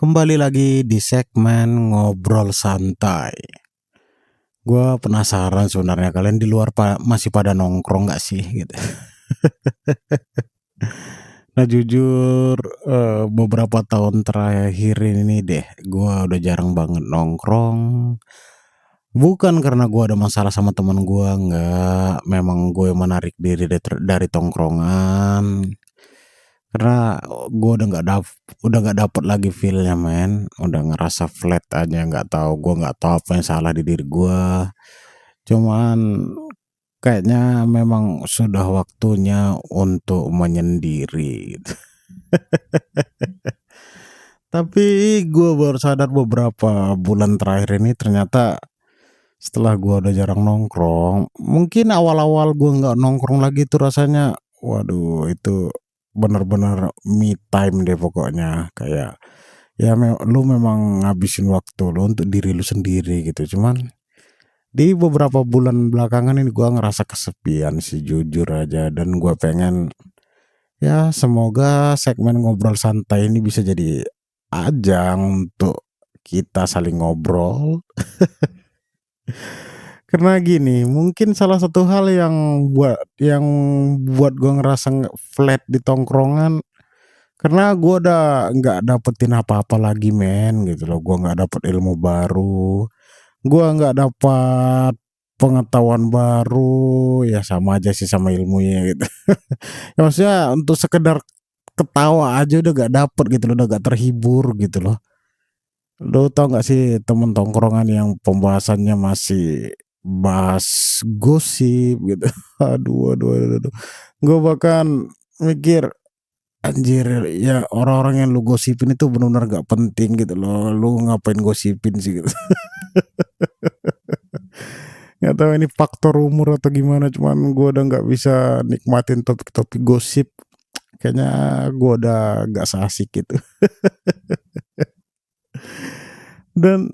Kembali lagi di segmen ngobrol santai. Gua penasaran sebenarnya kalian di luar masih pada nongkrong nggak sih gitu. Nah jujur beberapa tahun terakhir ini deh gua udah jarang banget nongkrong. Bukan karena gua ada masalah sama temen gua, nggak. Memang gue menarik diri dari tongkrongan. Karena gue udah nggak dapet lagi feel-nya men, udah ngerasa flat aja, nggak tahu apa yang salah di diri gue. Cuman kayaknya memang sudah waktunya untuk menyendiri gitu. Tapi gue baru sadar beberapa bulan terakhir ini ternyata setelah gue udah jarang nongkrong, mungkin awal-awal gue nggak nongkrong lagi tuh rasanya, waduh itu bener-bener me time deh pokoknya. Kayak ya lu memang ngabisin waktu lu untuk diri lu sendiri gitu. Cuman di beberapa bulan belakangan ini gua ngerasa kesepian sih jujur aja, dan gua pengen ya semoga segmen ngobrol santai ini bisa jadi ajang untuk kita saling ngobrol. Karena gini, mungkin salah satu hal yang buat gua ngerasa flat di tongkrongan, karena gua udah nggak dapetin apa-apa lagi men gitu loh. Gua nggak dapet ilmu baru, gua nggak dapat pengetahuan baru, ya sama aja sih sama ilmunya gitu. Ya maksudnya untuk sekedar ketawa aja udah nggak dapet gitu loh, udah nggak terhibur gitu loh. Lu tau nggak sih temen tongkrongan yang pembahasannya masih bahas gosip gitu. Aduh. Gue bahkan mikir, anjir, ya orang-orang yang lu gosipin itu benar-benar gak penting gitu loh. Lu ngapain gosipin sih gitu. Nggak tahu ini faktor umur atau gimana, cuman gue udah nggak bisa nikmatin topik-topik gosip. Kayaknya gue udah nggak seasik gitu. Dan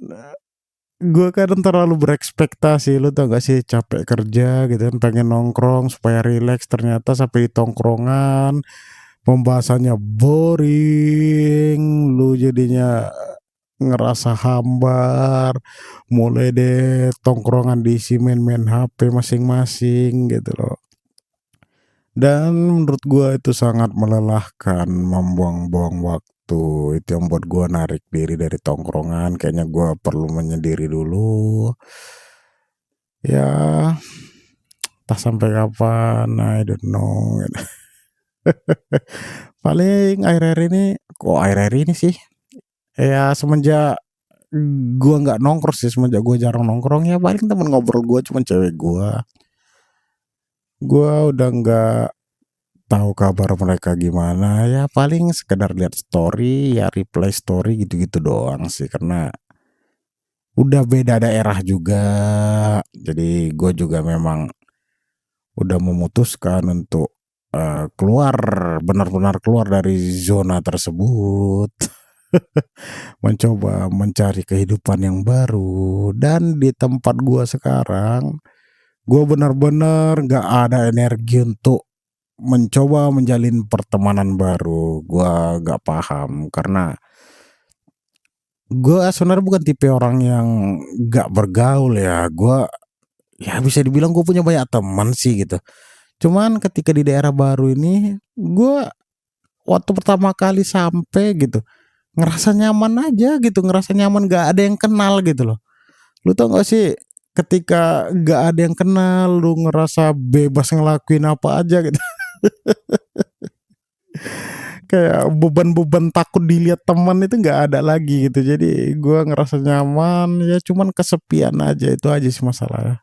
gue kadang terlalu berekspektasi, lu tau gak sih, capek kerja gitu kan, pengen nongkrong supaya rileks, ternyata sampai di tongkrongan pembahasannya boring, lu jadinya ngerasa hambar, mulai deh tongkrongan diisi main-main HP masing-masing gitu loh. Dan menurut gua itu sangat melelahkan, membuang-buang waktu. Itu yang buat gua narik diri dari tongkrongan, kayaknya gua perlu menyendiri dulu. Ya, entah sampai kapan, I don't know. Paling akhir-akhir ini, kok akhir-akhir ini sih, ya semenjak gua nggak nongkrong sih, semenjak gua jarang nongkrong, ya paling temen ngobrol gua cuman cewek gua. Gua udah nggak tahu kabar mereka gimana, ya paling sekedar lihat story, ya reply story gitu-gitu doang sih, karena udah beda daerah juga. Jadi gue juga memang udah memutuskan untuk keluar, benar-benar keluar dari zona tersebut. Mencoba mencari kehidupan yang baru, dan di tempat gua sekarang, gua benar-benar nggak ada energi untuk mencoba menjalin pertemanan baru. Gua nggak paham karena gua sebenarnya bukan tipe orang yang nggak bergaul ya. Gua ya bisa dibilang gue punya banyak teman sih gitu. Cuman ketika di daerah baru ini, gua waktu pertama kali sampai gitu, ngerasa nyaman aja gitu, ngerasa nyaman, gak ada yang kenal gitu loh. Lu tau gak sih, ketika gak ada yang kenal, lu ngerasa bebas ngelakuin apa aja gitu. Kayak beban-beban takut dilihat teman itu gak ada lagi gitu. Jadi gua ngerasa nyaman, ya cuman kesepian aja, itu aja sih masalahnya.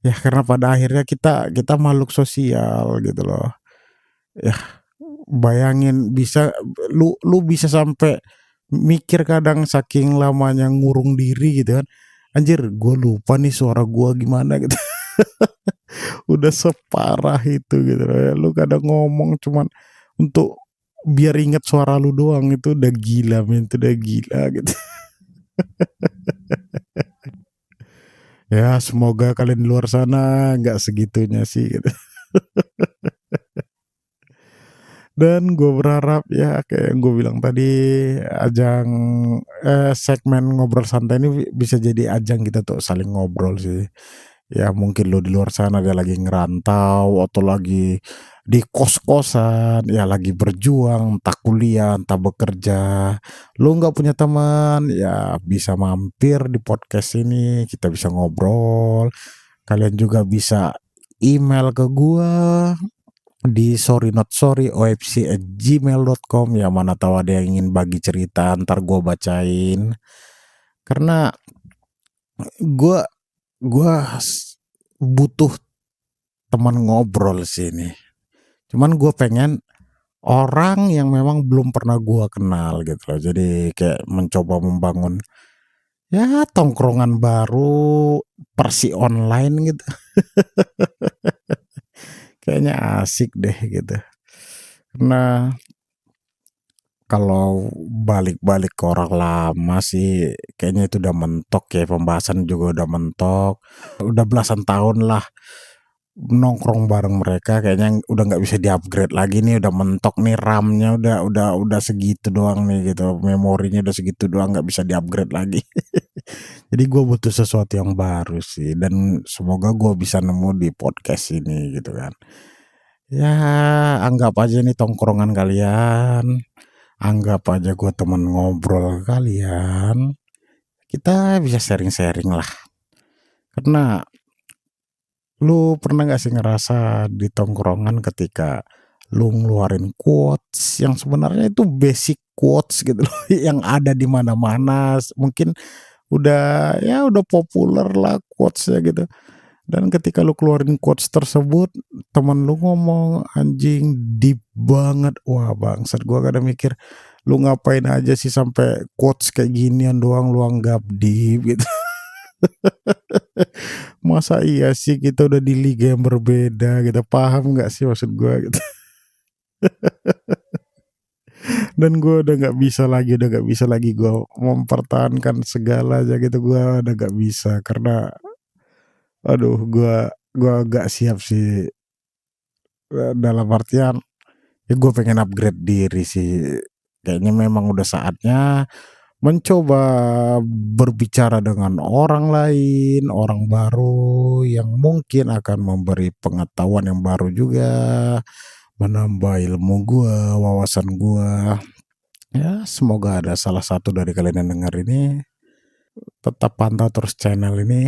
Ya karena pada akhirnya kita kita makhluk sosial gitu loh. Ya bayangin, lu bisa sampai mikir kadang saking lamanya ngurung diri gitu kan, anjir gue lupa nih suara gue gimana gitu. Udah separah itu gitu loh ya, lu kadang ngomong cuman untuk biar inget suara lu doang, itu udah gila men, itu udah gila gitu. Ya semoga kalian di luar sana nggak segitunya sih gitu. Dan gue berharap ya kayak yang gue bilang tadi, ajang segmen ngobrol santai ini bisa jadi ajang kita tuh saling ngobrol sih. Ya mungkin lu di luar sana dia lagi ngerantau atau lagi di kos-kosan, ya lagi berjuang, entah kuliah, entah bekerja. Lu nggak punya teman, ya bisa mampir di podcast ini, kita bisa ngobrol. Kalian juga bisa email ke gua di sorrynotsorry@gmail.com, ya mana tahu ada yang ingin bagi cerita, ntar gua bacain. Karena gua gua butuh teman ngobrol sih ini. Cuman gue pengen orang yang memang belum pernah gua kenal gitu loh. Jadi kayak mencoba membangun ya tongkrongan baru, persi online gitu. Kayaknya asik deh gitu. Nah, kalau balik-balik ke orang lama sih kayaknya itu udah mentok ya, pembahasan juga udah mentok. Udah belasan tahun lah nongkrong bareng mereka, kayaknya udah nggak bisa di-upgrade lagi nih, udah mentok nih RAM-nya, udah segitu doang nih gitu, memorinya udah segitu doang, nggak bisa di-upgrade lagi. Jadi gue butuh sesuatu yang baru sih, dan semoga gue bisa nemu di podcast ini gitu kan. Ya anggap aja nih tongkrongan kalian, anggap aja gue temen ngobrol kalian, kita bisa sharing-sharing lah. Karena lu pernah gak sih ngerasa di tongkrongan ketika lu ngeluarin quotes yang sebenarnya itu basic quotes gitu loh, yang ada di mana-mana, mungkin udah populer lah quotes-nya gitu. Dan ketika lu keluarin quotes tersebut, temen lu ngomong, "Anjing deep banget." Wah bangsat, gua kadang mikir, lu ngapain aja sih sampai quotes kayak ginian doang lu anggap deep gitu. Masa iya sih kita udah di liga yang berbeda gitu, paham nggak sih maksud gua gitu. Dan gua udah nggak bisa lagi gua mempertahankan segala aja gitu, gua udah nggak bisa karena aduh gua agak siap sih, dalam artian ya gue pengen upgrade diri sih. Kayaknya memang udah saatnya mencoba berbicara dengan orang lain, orang baru yang mungkin akan memberi pengetahuan yang baru juga, menambah ilmu gua, wawasan gua. Ya, semoga ada salah satu dari kalian yang dengar ini tetap pantau terus channel ini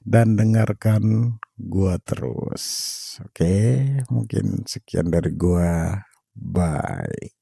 dan dengarkan gua terus. Oke, mungkin sekian dari gua. Bye.